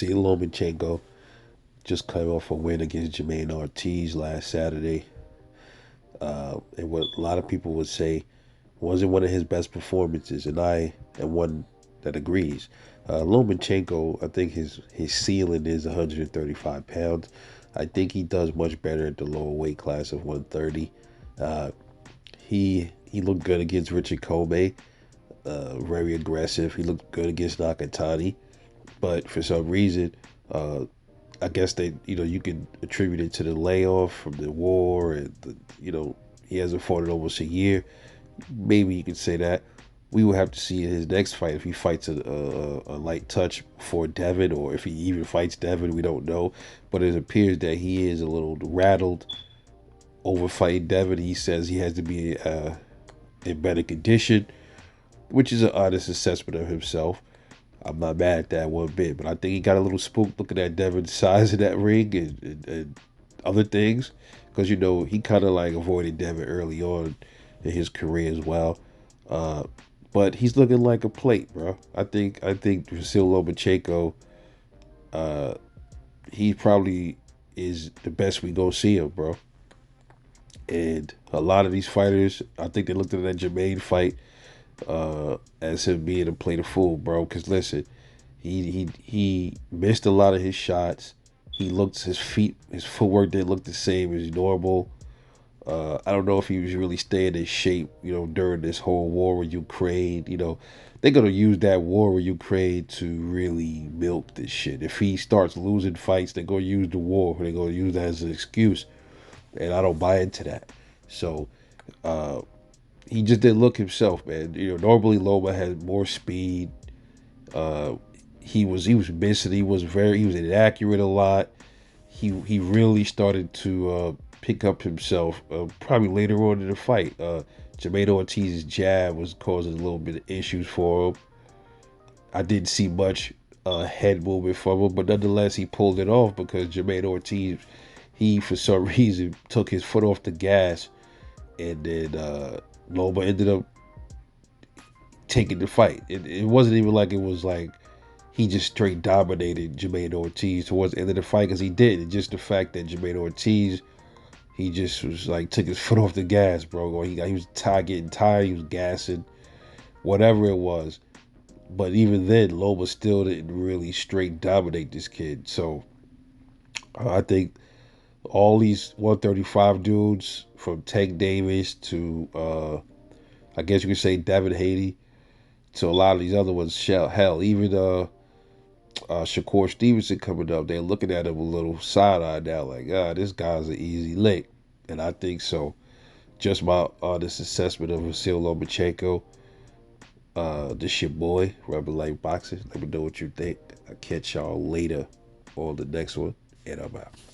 Vasily Lomachenko just came off a win against Jermaine Ortiz last Saturday. And what a lot of people would say wasn't one of his best performances, and I am one that agrees. Lomachenko, I think his ceiling is 135 pounds. I think he does much better at the lower weight class of 130. Uh, he looked good against Richard Kobe, very aggressive. He looked good against Nakatani, but for some reason, uh, I guess they, you can attribute it to the layoff from the war, and he hasn't fought in almost a year. Maybe you could say that. We will have to see in his next fight if he fights a light touch for Devin, or if he even fights Devin. We don't know, but it appears that he is a little rattled over fighting Devin. He says he has to be in better condition, which is an honest assessment of himself. I'm not mad at that one bit, but I think he got a little spooked looking at Devin's size in that ring and other things, because he kind of like avoided Devin early on in his career as well. Uh, but he's looking like a plate, bro. I think Vasil Lomachenko, uh, he probably is the best we gonna see him, bro. And a lot of these fighters, I think they looked at that Jermaine fight as him being a play the fool, bro. Because listen, he missed a lot of his shots. His footwork didn't look the same as normal. I don't know if he was really staying in shape, during this whole war with Ukraine. They're gonna use that war with Ukraine to really milk this shit. If he starts losing fights, they're gonna use the war. They're gonna use that as an excuse, and I don't buy into that. So he just didn't look himself, man. Normally Loma had more speed. Uh, he was missing. He was inaccurate a lot. He really started to pick up himself probably later on in the fight. Jermaine Ortiz's jab was causing a little bit of issues for him. I didn't see much head movement from him, but nonetheless he pulled it off because Jermaine Ortiz, he for some reason took his foot off the gas, and then Loma ended up taking the fight. It wasn't even like it was like he just straight dominated Jermaine Ortiz towards the end of the fight, because he did. It's just the fact that Jermaine Ortiz, he just was like took his foot off the gas, bro. He was tired, getting tired. He was gassing, whatever it was. But even then, Loma still didn't really straight dominate this kid. So I think all these 135 dudes, from Tank Davis to I guess you could say Devin Haney, to a lot of these other ones, hell, even Shakur Stevenson coming up, they're looking at him a little side eye now, like, this guy's an easy lick. And I think so. Just my honest assessment of Vasil Lomachenko. This your boy, Rebel Light Boxing. Let me know what you think. I'll catch y'all later on the next one, and I'm out.